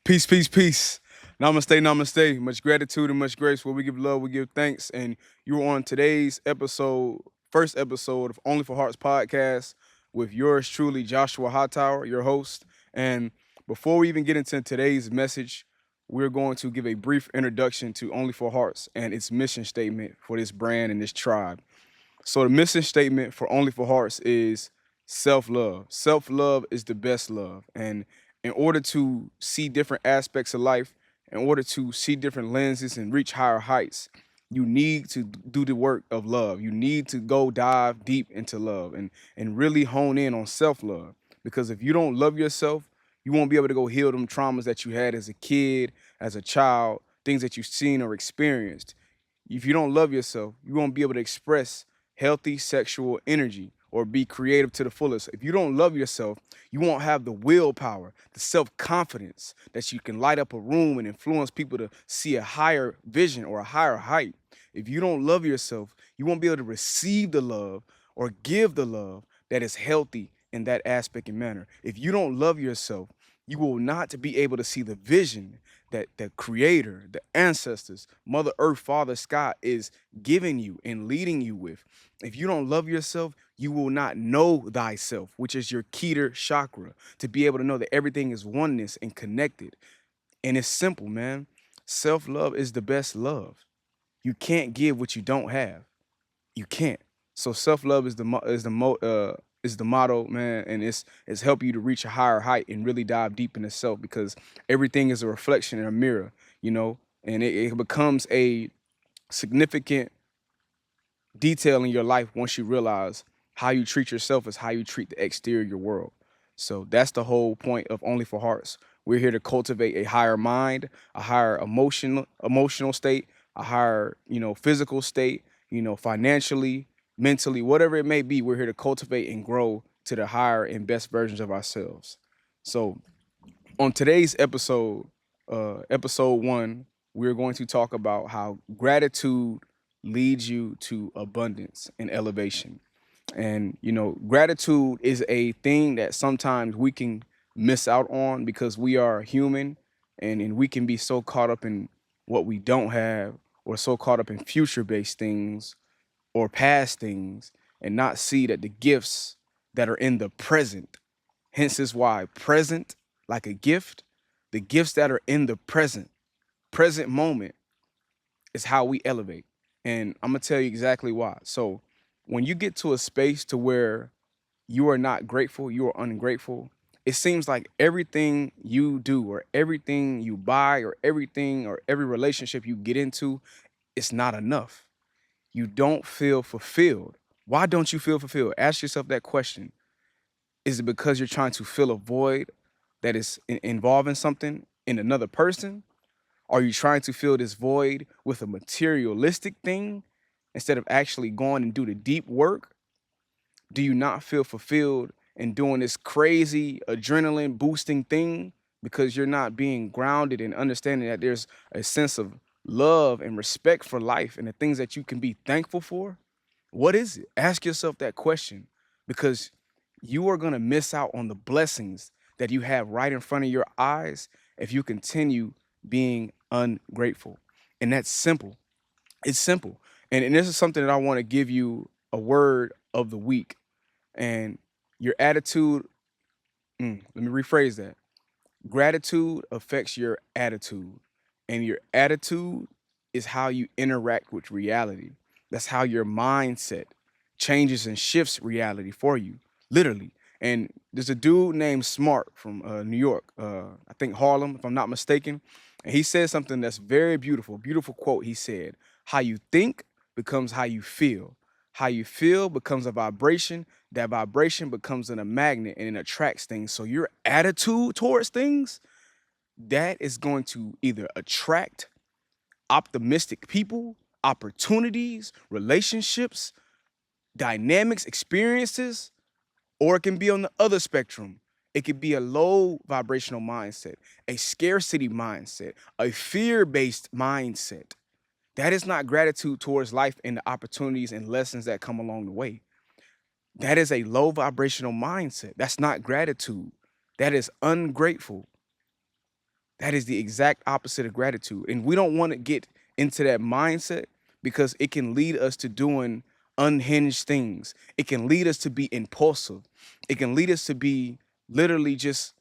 Peace, peace, peace. Namaste, namaste. Much gratitude and much grace. Where we give love, we give thanks. And you are on today's episode, first episode of Only for Hearts podcast with yours truly, Joshua Hightower, your host. And before we even get into today's message, we're going to give a brief introduction to Only for Hearts and its mission statement for this brand and this tribe. So the mission statement for Only for Hearts is self-love. Self-love is the best love. And in order to see different aspects of life, in order to see different lenses and reach higher heights, you need to do the work of love. You need to go dive deep into love and really hone in on self-love. Because if you don't love yourself, you won't be able to go heal them traumas that you had as a kid, as a child, things that you've seen or experienced. If you don't love yourself, you won't be able to express healthy sexual energy or be creative to the fullest. If you don't love yourself, you won't have the willpower, the self-confidence that you can light up a room and influence people to see a higher vision or a higher height. If you don't love yourself, you won't be able to receive the love or give the love that is healthy in that aspect and manner. If you don't love yourself, you will not be able to see the vision that the creator, the ancestors, Mother Earth, Father Sky is giving you and leading you with. If you don't love yourself, you will not know thyself, which is your Keter chakra, to be able to know that everything is oneness and connected. And it's simple, man. Self-love is the best love. You can't give what you don't have. You can't. So self-love is the motto, man, and it's help you to reach a higher height and really dive deep into self because everything is a reflection in a mirror, and it becomes a significant detail in your life once you realize how you treat yourself is how you treat the exterior world. So that's the whole point of Only for Hearts. We're here to cultivate a higher mind, a higher emotional state, a higher, physical state, financially, mentally, whatever it may be. We're here to cultivate and grow to the higher and best versions of ourselves. So on today's episode one, we're going to talk about how gratitude leads you to abundance and elevation. And, gratitude is a thing that sometimes we can miss out on because we are human and we can be so caught up in what we don't have or so caught up in future based things or past things and not see that the gifts that are in the present. Hence is why present, like a gift, the gifts that are in the present moment is how we elevate. And I'm gonna tell you exactly why. So when you get to a space to where you are not grateful, you are ungrateful, it seems like everything you do or everything you buy or everything or every relationship you get into, it's not enough. You don't feel fulfilled. Why don't you feel fulfilled? Ask yourself that question. Is it because you're trying to fill a void that is involving something in another person? Are you trying to fill this void with a materialistic thing instead of actually going and do the deep work? Do you not feel fulfilled in doing this crazy adrenaline boosting thing because you're not being grounded and understanding that there's a sense of love and respect for life and the things that you can be thankful for? What is it? Ask yourself that question because you are going to miss out on the blessings that you have right in front of your eyes if you continue being ungrateful. And that's simple. It's simple. And this is something that I want to give you a word of the week. And your attitude, let me rephrase that. Gratitude affects your attitude, and your attitude is how you interact with reality. That's how your mindset changes and shifts reality for you, literally. And there's a dude named Smart from New York, I think Harlem, if I'm not mistaken. And he said something that's very beautiful, beautiful quote. He said, "How you think becomes how you feel. How you feel becomes a vibration. That vibration becomes a magnet and it attracts things. So your attitude towards things, that is going to either attract optimistic people, opportunities, relationships, dynamics, experiences, or it can be on the other spectrum. It could be a low vibrational mindset, a scarcity mindset, a fear-based mindset. That is not gratitude towards life and the opportunities and lessons that come along the way. That is a low vibrational mindset. That's not gratitude. That is ungrateful. That is the exact opposite of gratitude. And we don't want to get into that mindset because it can lead us to doing unhinged things. It can lead us to be impulsive. It can lead us to be literally just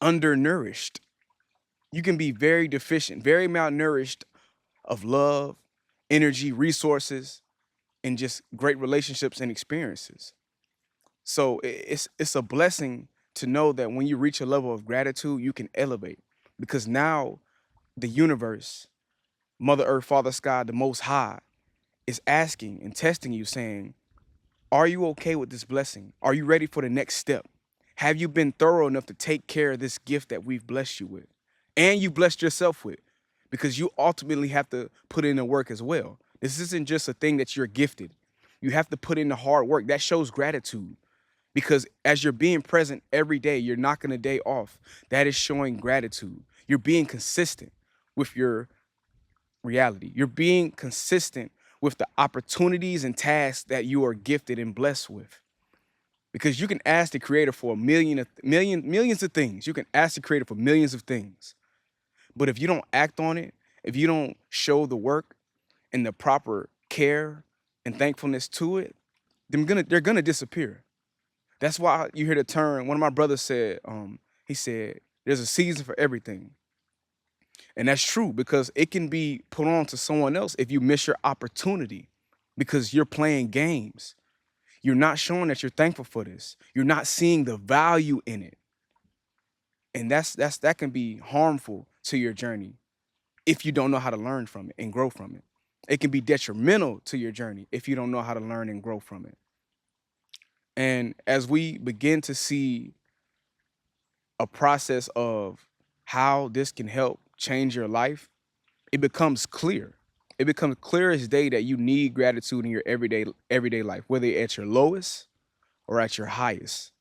undernourished. You can be very deficient, very malnourished of love, energy, resources, and just great relationships and experiences. So it's a blessing to know that when you reach a level of gratitude, you can elevate because now the universe, Mother Earth, Father Sky, the Most High, is asking and testing you, saying, are you okay with this blessing? Are you ready for the next step? Have you been thorough enough to take care of this gift that we've blessed you with? And you blessed yourself with, because you ultimately have to put in the work as well. This isn't just a thing that you're gifted. You have to put in the hard work. That shows gratitude because as you're being present every day, you're knocking a day off. That is showing gratitude. You're being consistent with your reality. You're being consistent with the opportunities and tasks that you are gifted and blessed with. Because you can ask the creator for millions of things. You can ask the creator for millions of things. But if you don't act on it, if you don't show the work and the proper care and thankfulness to it, they're gonna disappear. That's why you hear the term. One of my brothers said, he said, "There's a season for everything," and that's true because it can be put on to someone else if you miss your opportunity because you're playing games. You're not showing that you're thankful for this. You're not seeing the value in it, and that can be harmful to your journey if you don't know how to learn from it and grow from it. It can be detrimental to your journey if you don't know how to learn and grow from it. And as we begin to see a process of how this can help change your life, it becomes clear. It becomes clear as day that you need gratitude in your everyday life, whether at your lowest or at your highest,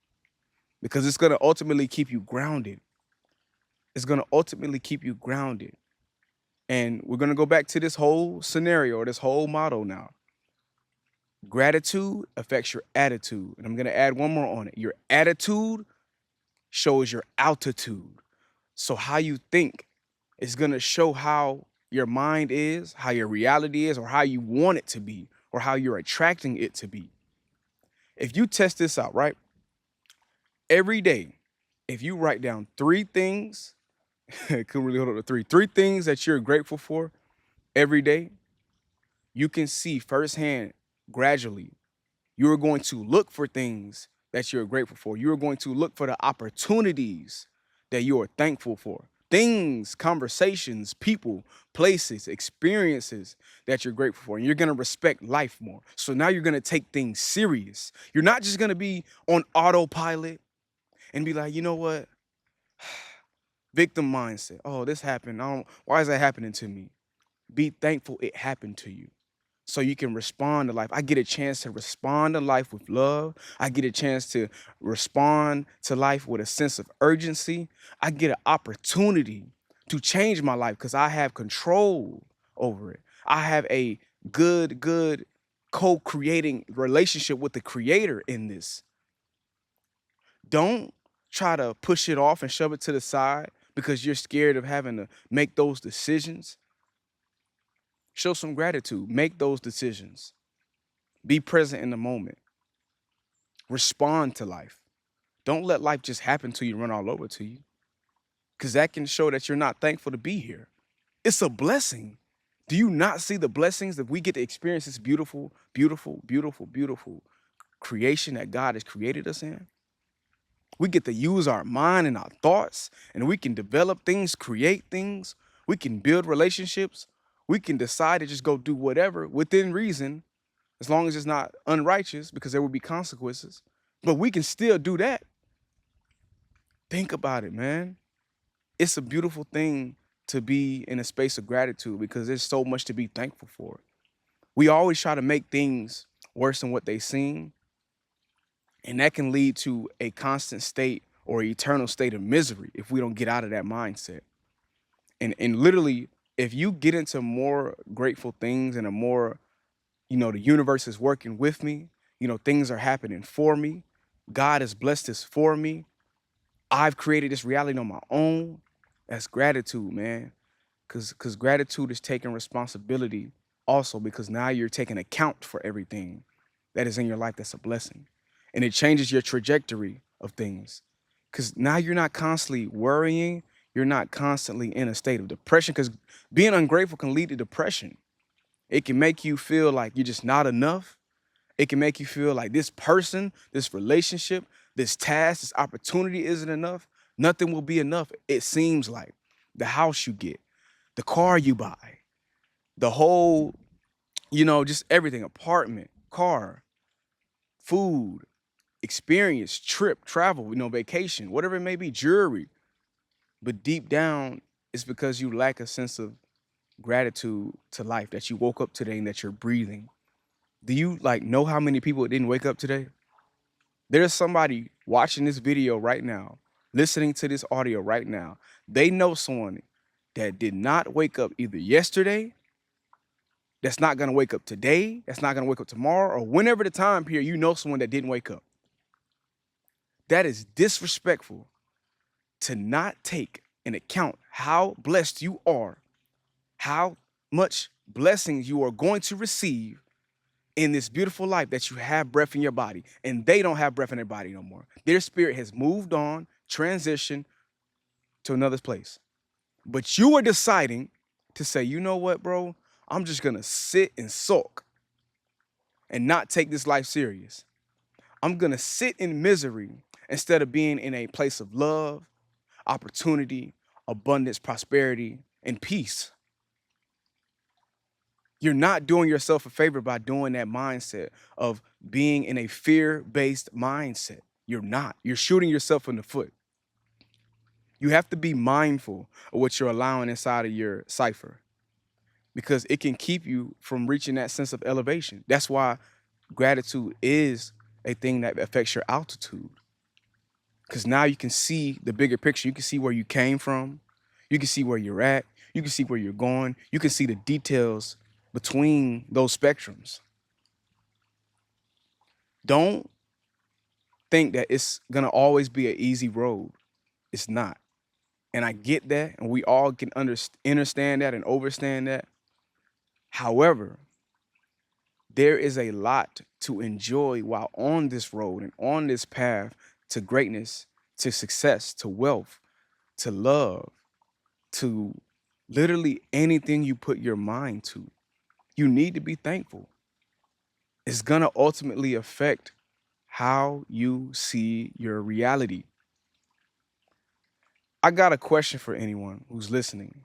because it's going to ultimately keep you grounded. It's going to ultimately keep you grounded. And we're going to go back to this whole scenario or this whole model now. Gratitude affects your attitude. And I'm going to add one more on it. Your attitude shows your altitude. So how you think is going to show how your mind is, how your reality is, or how you want it to be, or how you're attracting it to be. If you test this out, right? Every day, if you write down three things, couldn't really hold up to three things that you're grateful for every day, you can see firsthand gradually you're going to look for things that you're grateful for. You're going to look for the opportunities that you are thankful for. Things, conversations, people, places, experiences that you're grateful for. And you're going to respect life more. So now you're going to take things serious. You're not just going to be on autopilot and be like, you know what? Victim mindset. Oh, this happened. Why is that happening to me? Be thankful it happened to you so you can respond to life. I get a chance to respond to life with love. I get a chance to respond to life with a sense of urgency. I get an opportunity to change my life because I have control over it. I have a good co-creating relationship with the creator in this. Don't try to push it off and shove it to the side because you're scared of having to make those decisions. Show some gratitude. Make those decisions. Be present in the moment. Respond to life. Don't let life just happen to you, run all over to you, because that can show that you're not thankful to be here. It's a blessing. Do you not see the blessings that we get to experience this beautiful, beautiful, beautiful, beautiful creation that God has created us in? We get to use our mind and our thoughts, and we can develop things, create things. We can build relationships. We can decide to just go do whatever within reason, as long as it's not unrighteous, because there will be consequences. But we can still do that. Think about it, man. It's a beautiful thing to be in a space of gratitude because there's so much to be thankful for. We always try to make things worse than what they seem, and that can lead to a constant state or eternal state of misery if we don't get out of that mindset. And literally, if you get into more grateful things and a more, the universe is working with me, things are happening for me. God has blessed this for me. I've created this reality on my own. That's gratitude, man. Cause gratitude is taking responsibility also, because now you're taking account for everything that is in your life that's a blessing. And it changes your trajectory of things. Cause now you're not constantly worrying, you're not constantly in a state of depression. Cause being ungrateful can lead to depression. It can make you feel like you're just not enough. It can make you feel like this person, this relationship, this task, this opportunity isn't enough. Nothing will be enough. It seems like the house you get, the car you buy, the whole, just everything, apartment, car, food, experience, trip, travel, vacation, whatever it may be, jewelry. But deep down, it's because you lack a sense of gratitude to life, that you woke up today and that you're breathing. Do you like know how many people didn't wake up today? There's somebody watching this video right now, listening to this audio right now. They know someone that did not wake up either yesterday, that's not gonna wake up today, that's not gonna wake up tomorrow, or whenever the time period you know someone that didn't wake up. That is disrespectful to not take in account how blessed you are, how much blessings you are going to receive in this beautiful life, that you have breath in your body and they don't have breath in their body no more. Their spirit has moved on, transitioned to another place. But you are deciding to say, you know what, bro? I'm just gonna sit and sulk and not take this life serious. I'm gonna sit in misery instead of being in a place of love, opportunity, abundance, prosperity, and peace. You're not doing yourself a favor by doing that mindset of being in a fear-based mindset. You're not. You're shooting yourself in the foot. You have to be mindful of what you're allowing inside of your cipher, because it can keep you from reaching that sense of elevation. That's why gratitude is a thing that affects your altitude. Because now you can see the bigger picture. You can see where you came from. You can see where you're at. You can see where you're going. You can see the details between those spectrums. Don't think that it's gonna always be an easy road. It's not. And I get that, and we all can understand that and overstand that. However, there is a lot to enjoy while on this road and on this path to greatness, to success, to wealth, to love, to literally anything you put your mind to. You need to be thankful. It's gonna ultimately affect how you see your reality. I got a question for anyone who's listening.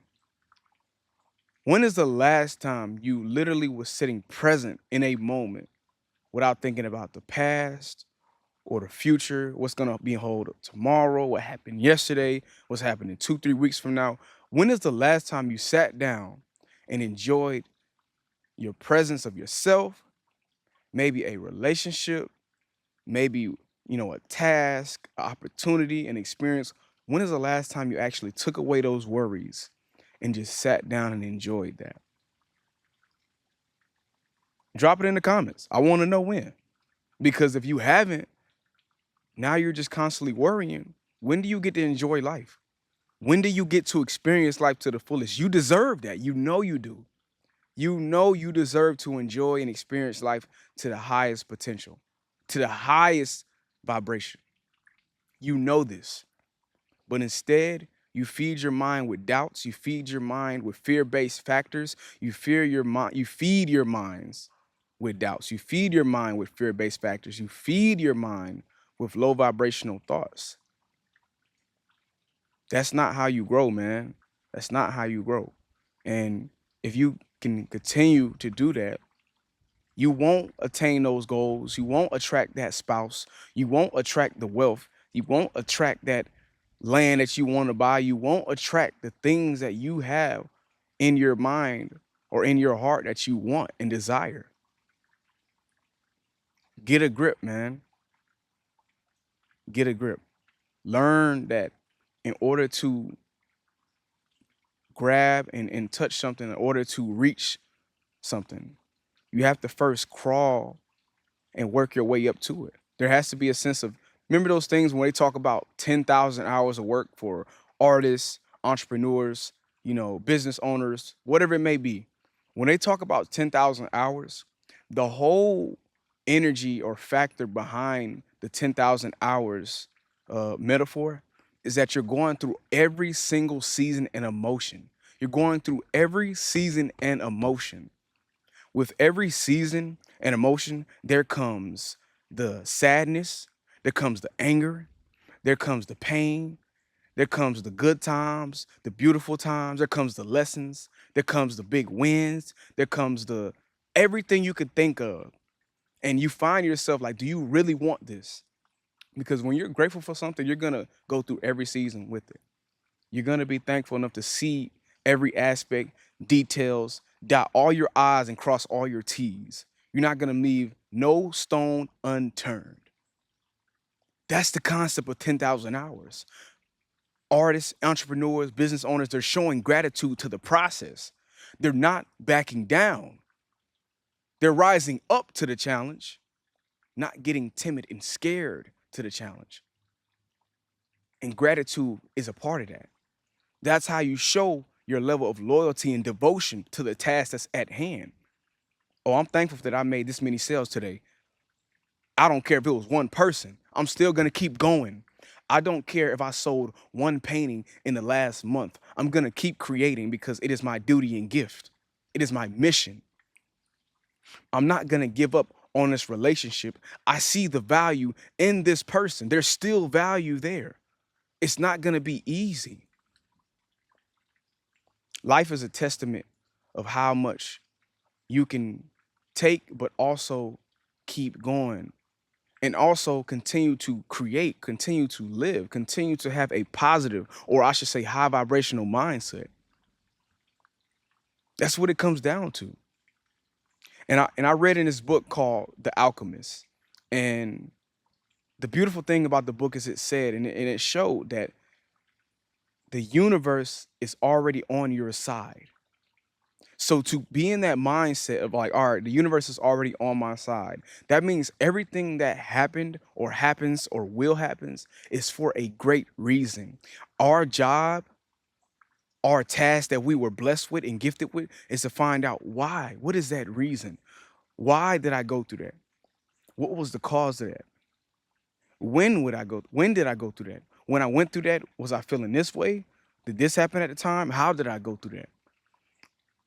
When is the last time you literally was sitting present in a moment without thinking about the past or the future, what's gonna be hold up tomorrow, what happened yesterday, what's happening 2, 3 weeks from now? When is the last time you sat down and enjoyed your presence of yourself, maybe a relationship, maybe a task, a opportunity, an experience? When is the last time you actually took away those worries and just sat down and enjoyed that? Drop it in the comments. I want to know when. Because if you haven't, now you're just constantly worrying. When do you get to enjoy life? When do you get to experience life to the fullest? You deserve that. You know you do. You know you deserve to enjoy and experience life to the highest potential, to the highest vibration. You know this. But instead, you feed your mind with doubts, you feed your mind with fear-based factors, you feed your minds with doubts, you feed your mind with fear-based factors, you feed your mind with low vibrational thoughts. That's not how you grow, man. That's not how you grow. And if you can continue to do that, you won't attain those goals. You won't attract that spouse. You won't attract the wealth. You won't attract that land that you want to buy. You won't attract the things that you have in your mind or in your heart that you want and desire. Get a grip, man. Get a grip. Learn that in order to grab and touch something, in order to reach something, you have to first crawl and work your way up to it. There has to be a sense of, remember those things when they talk about 10,000 hours of work for artists, entrepreneurs, business owners, whatever it may be, when they talk about 10,000 hours, the whole energy or factor behind the 10,000 hours metaphor is that you're going through every single season and emotion. You're going through every season and emotion. With every season and emotion, there comes the sadness, there comes the anger, there comes the pain, there comes the good times, the beautiful times, there comes the lessons, there comes the big wins, there comes the everything you could think of. And you find yourself like, do you really want this? Because when you're grateful for something, you're gonna go through every season with it. You're gonna be thankful enough to see every aspect, details, dot all your I's and cross all your T's. You're not gonna leave no stone unturned. That's the concept of 10,000 hours. Artists, entrepreneurs, business owners, they're showing gratitude to the process. They're not backing down. They're rising up to the challenge, not getting timid and scared to the challenge. And gratitude is a part of that. That's how you show your level of loyalty and devotion to the task that's at hand. Oh, I'm thankful that I made this many sales today. I don't care if it was one person. I'm still going to keep going. I don't care if I sold one painting in the last month. I'm going to keep creating because it is my duty and gift. It is my mission. I'm not going to give up on this relationship. I see the value in this person. There's still value there. It's not going to be easy. Life is a testament of how much you can take, but also keep going and also continue to create, continue to live, continue to have a positive, or I should say high vibrational mindset. That's what it comes down to. And I read in this book called The Alchemist. And the beautiful thing about the book is it said, and it showed that the universe is already on your side. So to be in that mindset of like, all right, the universe is already on my side. That means everything that happened or happens or will happens is for a great reason. Our job, our task that we were blessed with and gifted with is to find out why. What is that reason? Why did I go through that? What was the cause of that? When did I go through that? When I went through that, was I feeling this way? Did this happen at the time? How did I go through that?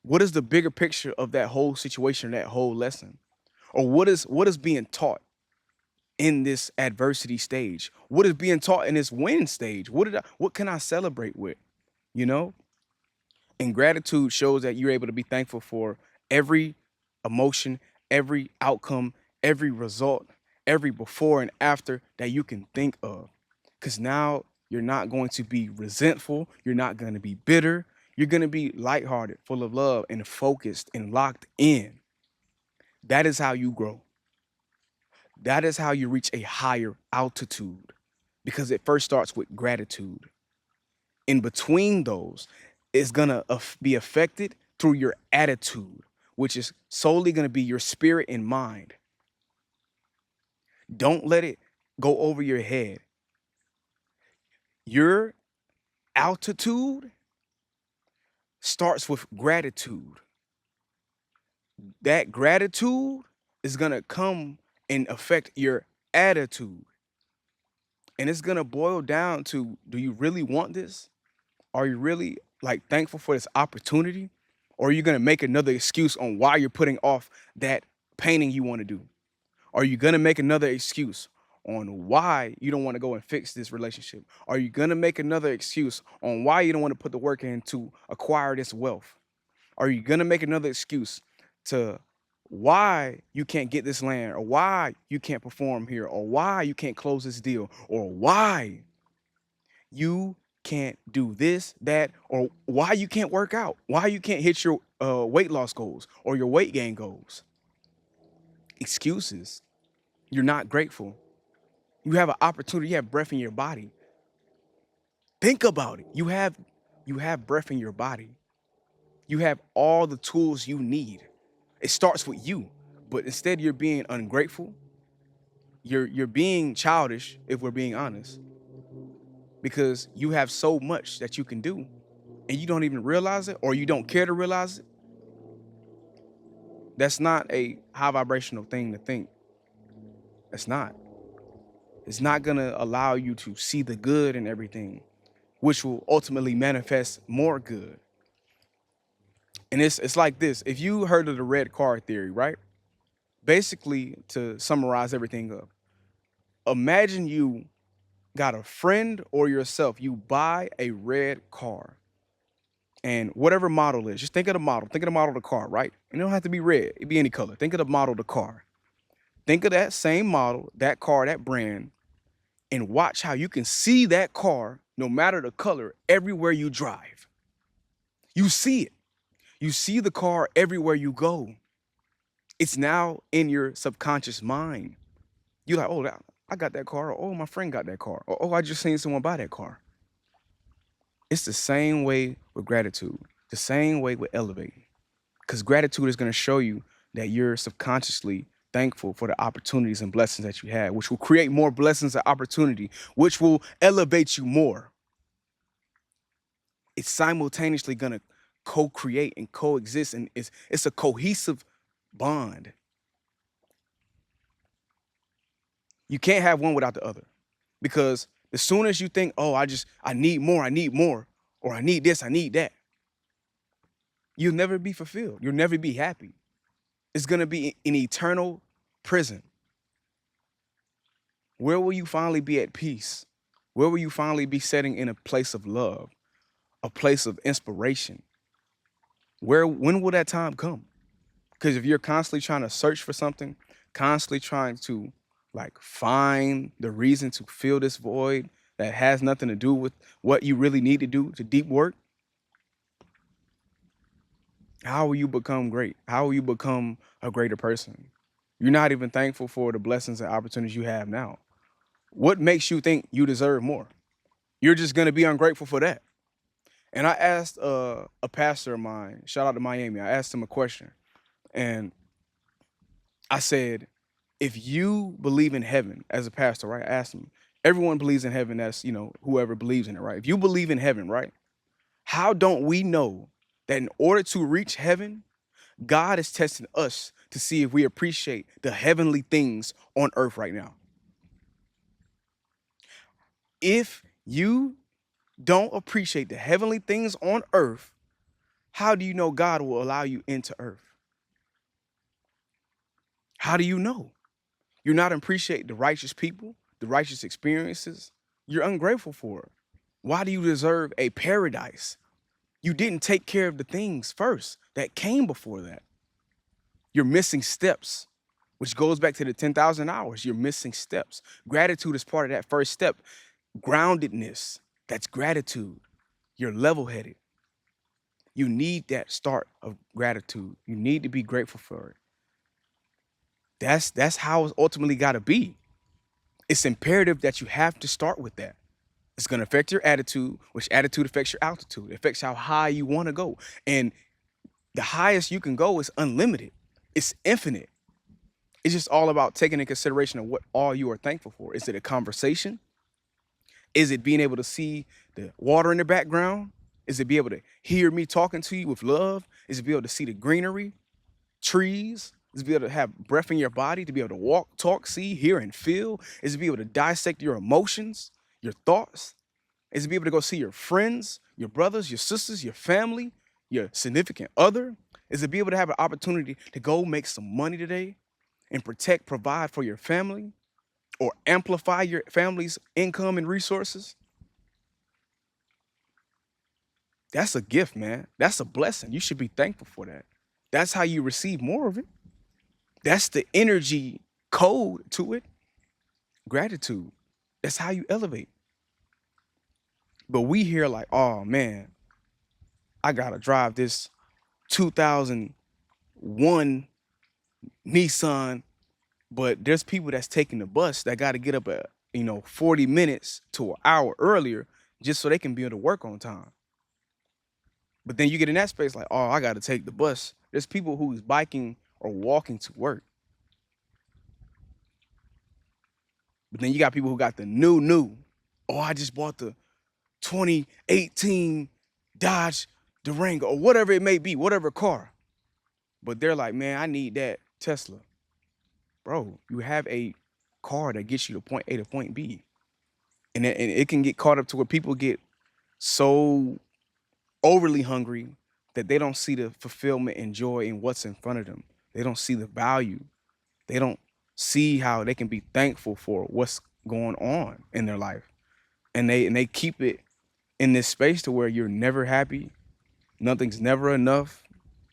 What is the bigger picture of that whole situation, that whole lesson? Or what is being taught in this adversity stage? What is being taught in this win stage? What can I celebrate with? You know? And gratitude shows that you're able to be thankful for every emotion, every outcome, every result, every before and after that you can think of. Because now you're not going to be resentful. You're not going to be bitter. You're going to be lighthearted, full of love, and focused and locked in. That is how you grow. That is how you reach a higher altitude because it first starts with gratitude. In between those, it's going to be affected through your attitude, which is solely going to be your spirit and mind. Don't let it go over your head. Your altitude starts with gratitude. That gratitude is going to come and affect your attitude. And it's going to boil down to, do you really want this? Are you really like thankful for this opportunity? Or are you going to make another excuse on why you're putting off that painting you want to do? Are you going to make another excuse on why you don't want to go and fix this relationship? Are you going to make another excuse on why you don't want to put the work in to acquire this wealth? Are you going to make another excuse to why you can't get this land, or why you can't perform here, or why you can't close this deal, or why you can't do this, that, or why you can't work out, why you can't hit your weight loss goals or your weight gain goals? Excuses. You're not grateful. You have an opportunity. You have breath in your body. Think about it. You have breath in your body. You have all the tools you need. It starts with you, but instead you're being ungrateful. You're being childish, if we're being honest, because you have so much that you can do. and you don't even realize it, or you don't care to realize it, that's not a high vibrational thing to think. It's not. It's not gonna allow you to see the good in everything, which will ultimately manifest more good. And it's like this. If you heard of the red car theory, right? Basically, to summarize everything up, imagine you got a friend or yourself, you buy a red car. And whatever model is, just think of the model. Think of the model of the car, right? And it don't have to be red. It be any color. Think of the model of the car. Think of that same model, that car, that brand, and watch how you can see that car, no matter the color, everywhere you drive. You see it. You see the car everywhere you go. It's now in your subconscious mind. You're like, oh, I got that car. Or, oh, my friend got that car. Or, oh, I just seen someone buy that car. It's the same way with gratitude, the same way with elevating. Because gratitude is going to show you that you're subconsciously thankful for the opportunities and blessings that you had, which will create more blessings and opportunity, which will elevate you more. It's simultaneously going to co-create and coexist, and it's a cohesive bond. You can't have one without the other, because as soon as you think, oh, I need more, or I need this, I need that, you'll never be fulfilled. You'll never be happy. It's going to be an eternal prison. Where will you finally be at peace? Where will you finally be sitting in a place of love, a place of inspiration? When will that time come? Because if you're constantly trying to search for something, constantly trying to like find the reason to fill this void that has nothing to do with what you really need to do to deep work, how will you become great? How will you become a greater person? You're not even thankful for the blessings and opportunities you have now. What makes you think you deserve more? You're just going to be ungrateful for that. And I asked a pastor of mine, shout out to Miami, I asked him a question. And I said, if you believe in heaven as a pastor, right? I asked him, everyone believes in heaven. That's, whoever believes in it, right? If you believe in heaven, right? How don't we know that in order to reach heaven, God is testing us to see if we appreciate the heavenly things on earth right now? If you don't appreciate the heavenly things on earth, how do you know God will allow you into earth? How do you know? You're not appreciating the righteous people, the righteous experiences. You're ungrateful for it. Why do you deserve a paradise? You didn't take care of the things first that came before that. You're missing steps, which goes back to the 10,000 hours. You're missing steps. Gratitude is part of that first step. Groundedness, that's gratitude. You're level-headed. You need that start of gratitude. You need to be grateful for it. That's how it's ultimately got to be. It's imperative that you have to start with that. It's going to affect your attitude, which attitude affects your altitude. It affects how high you want to go. And the highest you can go is unlimited. It's infinite. It's just all about taking into consideration of what all you are thankful for. Is it a conversation? Is it being able to see the water in the background? Is it be able to hear me talking to you with love? Is it be able to see the greenery, trees? Is it be able to have breath in your body, to be able to walk, talk, see, hear, and feel? Is it be able to dissect your emotions, your thoughts? Is it be able to go see your friends, your brothers, your sisters, your family, your significant other? Is it be able to have an opportunity to go make some money today and protect, provide for your family, or amplify your family's income and resources? That's a gift, man. That's a blessing. You should be thankful for that. That's how you receive more of it. That's the energy code to it. Gratitude. That's how you elevate. But we hear like, oh man, I gotta drive this 2001 Nissan, but there's people that's taking the bus that got to get up at 40 minutes to an hour earlier just so they can be able to work on time. But then you get in that space like, oh, I got to take the bus. There's people who's biking or walking to work. But then you got people who got the new. Oh, I just bought the 2018 Dodge Durango or whatever it may be, whatever car. But they're like, man, I need that Tesla. Bro, you have a car that gets you to point A to point B. And it can get caught up to where people get so overly hungry that they don't see the fulfillment and joy in what's in front of them. They don't see the value. They don't see how they can be thankful for what's going on in their life. And they keep it in this space to where you're never happy. Nothing's never enough.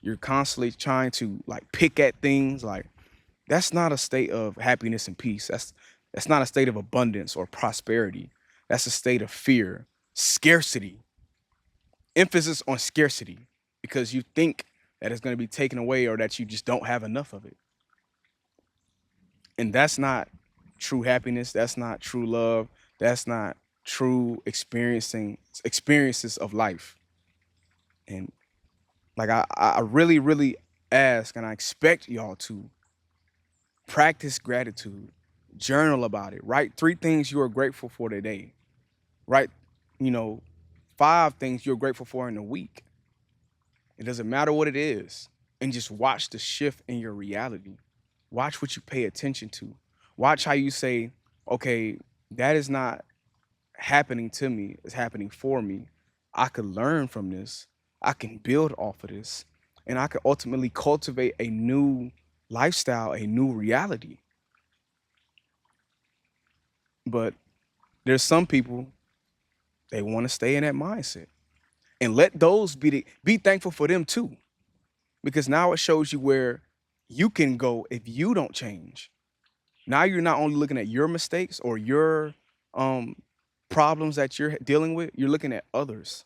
You're constantly trying to like pick at things. Like that's not a state of happiness and peace. That's not a state of abundance or prosperity. That's a state of fear, scarcity, emphasis on scarcity, because you think that it's going to be taken away or that you just don't have enough of it. And that's not true happiness. That's not true love. That's not true experiences of life. And like I really, really ask and I expect y'all to practice gratitude, journal about it, write 3 things you are grateful for today. Write, you know, 5 things you're grateful for in a week. It doesn't matter what it is. And just watch the shift in your reality. Watch what you pay attention to. Watch how you say, okay, that is not happening to me, it's happening for me. I could learn from this. I can build off of this. And I could ultimately cultivate a new lifestyle, a new reality. But there's some people, they want to stay in that mindset. And let those be thankful for them too. Because now it shows you where you can go if you don't change. Now you're not only looking at your mistakes or your problems that you're dealing with, you're looking at others.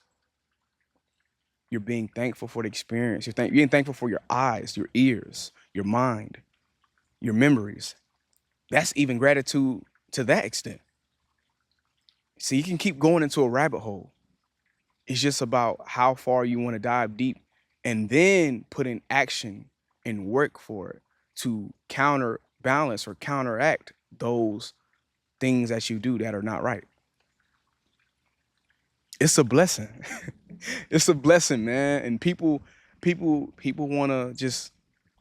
You're being thankful for the experience. You're being thankful for your eyes, your ears, your mind, your memories. That's even gratitude to that extent. See, you can keep going into a rabbit hole. It's just about how far you want to dive deep and then put in action and work for it to counterbalance or counteract those things that you do that are not right. It's a blessing. It's a blessing, man. And people want to just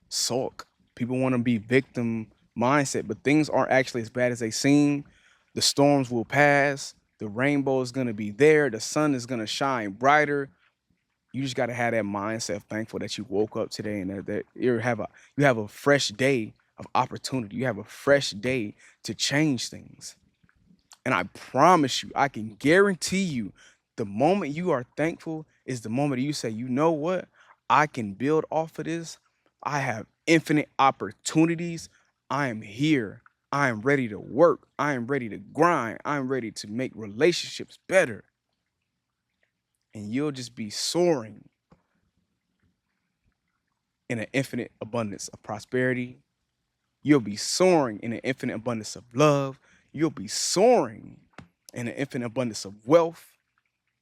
sulk. People want to be victim mindset, but things aren't actually as bad as they seem. The storms will pass. The rainbow is going to be there. The sun is going to shine brighter. You just got to have that mindset of thankful that you woke up today and that you have a fresh day of opportunity. You have a fresh day to change things. And I promise you, I can guarantee you, the moment you are thankful is the moment you say, you know what? I can build off of this. I have infinite opportunities. I am here. I am ready to work. I am ready to grind. I am ready to make relationships better. And you'll just be soaring in an infinite abundance of prosperity. You'll be soaring in an infinite abundance of love. You'll be soaring in an infinite abundance of wealth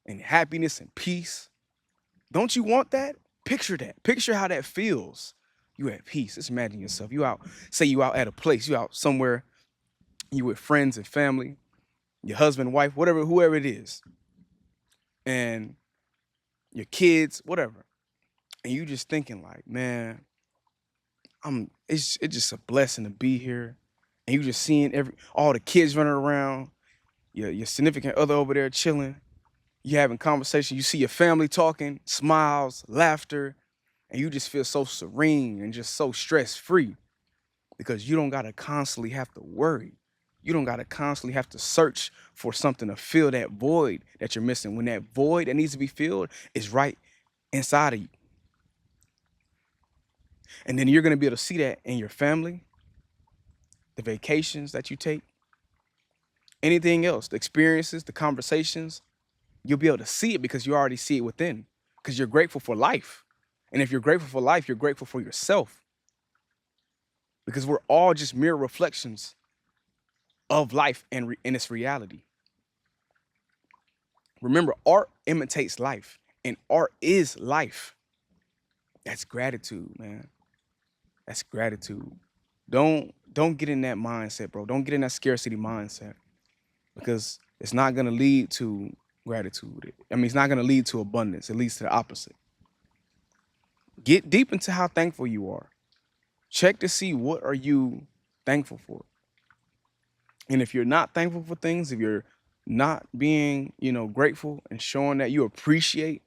and happiness and peace. Don't you want that? Picture that. Picture how that feels. You at peace. Just imagine yourself. Say you out at a place, you out somewhere, you with friends and family, your husband, wife, whatever, whoever it is, and your kids, whatever. And you just thinking like, man, it's just a blessing to be here. And you just seeing all the kids running around, your significant other over there chilling, you having conversation, you see your family talking, smiles, laughter, and you just feel so serene and just so stress-free because you don't gotta constantly have to worry. You don't gotta constantly have to search for something to fill that void that you're missing. When that void that needs to be filled is right inside of you. And then you're gonna be able to see that in your family, the vacations that you take, anything else, the experiences, the conversations, you'll be able to see it because you already see it within, because you're grateful for life. And if you're grateful for life, you're grateful for yourself. Because we're all just mere reflections of life and in its reality. Remember, art imitates life, and art is life. That's gratitude, man. That's gratitude. Don't get in that mindset, bro. Don't get in that scarcity mindset, because it's not gonna lead to gratitude. I mean, it's not going to lead to abundance. It leads to the opposite. Get deep into how thankful you are. Check to see what are you thankful for. And if you're not thankful for things, if you're not being, grateful and showing that you appreciate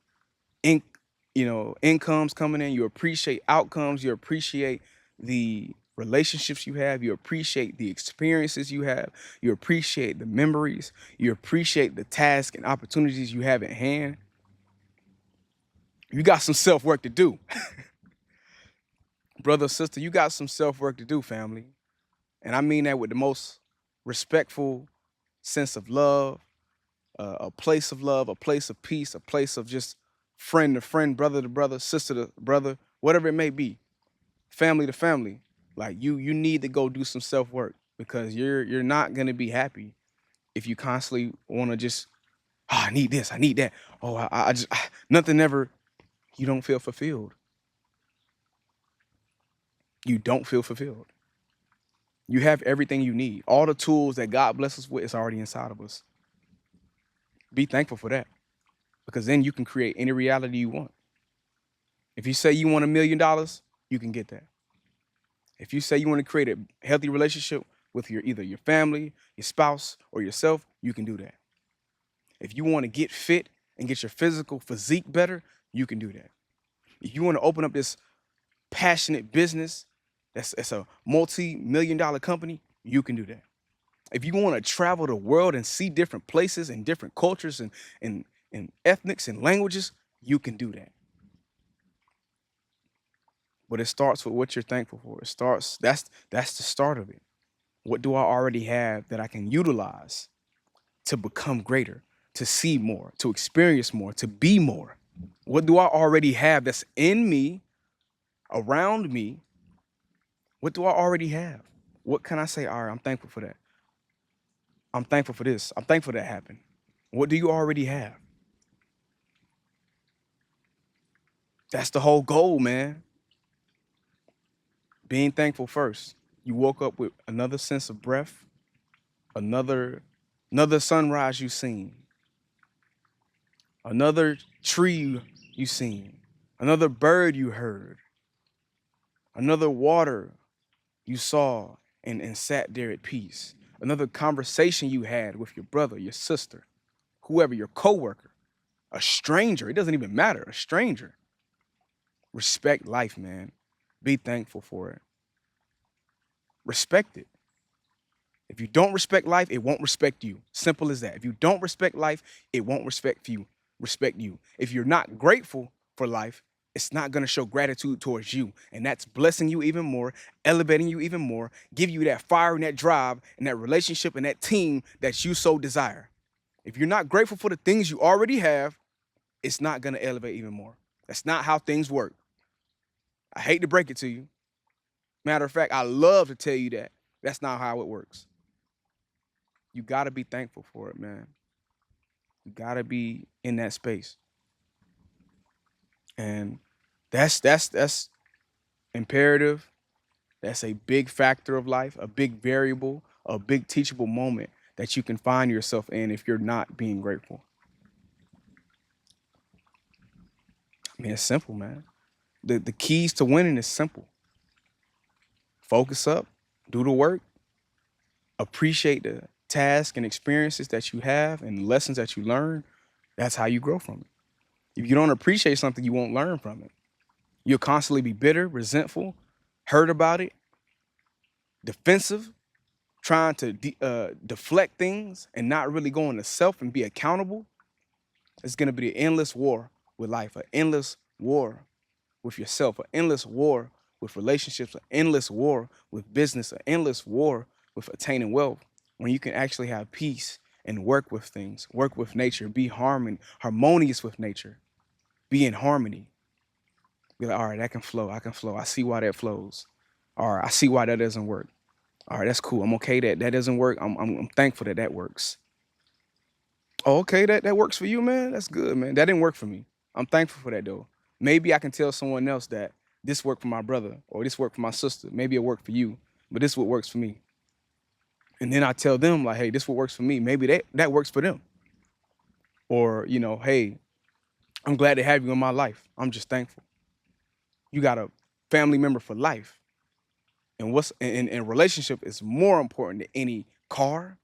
in, incomes coming in, you appreciate outcomes, you appreciate the relationships you have, you appreciate the experiences you have, you appreciate the memories, you appreciate the tasks and opportunities you have at hand, you got some self-work to do. Brother, sister, you got some self-work to do, family. And I mean that with the most respectful sense of love, a place of love, a place of peace, a place of just friend to friend, brother to brother, sister to brother, whatever it may be, family to family. Like you need to go do some self work because you're not gonna be happy if you constantly want to just I need this, I need that. Oh, I just nothing ever. You don't feel fulfilled. You don't feel fulfilled. You have everything you need. All the tools that God bless us with is already inside of us. Be thankful for that because then you can create any reality you want. If you say you want $1 million, you can get that. If you say you want to create a healthy relationship with either your family, your spouse, or yourself, you can do that. If you want to get fit and get your physical physique better, you can do that. If you want to open up this passionate business that's a multi-million-dollar company, you can do that. If you want to travel the world and see different places and different cultures and ethnics and languages, you can do that. But it starts with what you're thankful for. That's the start of it. What do I already have that I can utilize to become greater, to see more, to experience more, to be more? What do I already have that's in me, around me? What do I already have? What can I say? All right, I'm thankful for that. I'm thankful for this. I'm thankful that happened. What do you already have? That's the whole goal, man. Being thankful first. You woke up with another sense of breath, another sunrise you seen, another tree you seen, another bird you heard, another water you saw and sat there at peace, another conversation you had with your brother, your sister, whoever, your coworker, a stranger. It doesn't even matter, a stranger. Respect life, man. Be thankful for it. Respect it. If you don't respect life, it won't respect you. Simple as that. If you don't respect life, it won't respect you. If you're not grateful for life, it's not going to show gratitude towards you. And that's blessing you even more, elevating you even more, give you that fire and that drive and that relationship and that team that you so desire. If you're not grateful for the things you already have, it's not going to elevate even more. That's not how things work. I hate to break it to you. Matter of fact, I love to tell you that. That's not how it works. You got to be thankful for it, man. You got to be in that space. And that's imperative. That's a big factor of life, a big variable, a big teachable moment that you can find yourself in if you're not being grateful. I mean, it's simple, man. The keys to winning is simple. Focus up, do the work, appreciate the tasks and experiences that you have and lessons that you learn. That's how you grow from it. If you don't appreciate something, you won't learn from it. You'll constantly be bitter, resentful, hurt about it, defensive, trying to deflect things and not really going to self and be accountable. It's going to be an endless war with life, an endless war with yourself, an endless war with relationships, an endless war with business, an endless war with attaining wealth, when you can actually have peace and work with things, work with nature, be harmonious with nature, be in harmony. Be like, all right, that can flow. I can flow. I see why that flows. All right, I see why that doesn't work. All right, that's cool. I'm okay that doesn't work. I'm thankful that works. Oh, okay, that works for you, man. That's good, man. That didn't work for me. I'm thankful for that though. Maybe I can tell someone else that this worked for my brother or this worked for my sister. Maybe it worked for you, but this is what works for me. And then I tell them like, hey, this is what works for me. Maybe that works for them. Or, hey, I'm glad to have you in my life. I'm just thankful. You got a family member for life. And what's and relationship is more important than any car,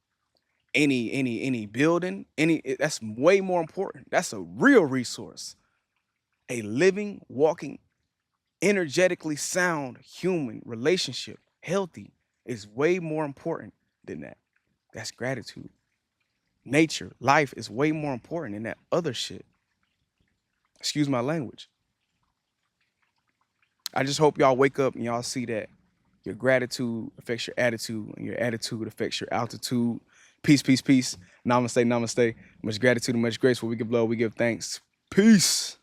any building, that's way more important. That's a real resource. A living, walking, energetically sound human relationship, healthy, is way more important than that. That's gratitude. Nature, life is way more important than that other shit. Excuse my language. I just hope y'all wake up and y'all see that your gratitude affects your attitude, and your attitude affects your altitude. Peace, peace, peace. Namaste, namaste. Much gratitude and much grace. Where we give love, we give thanks. Peace.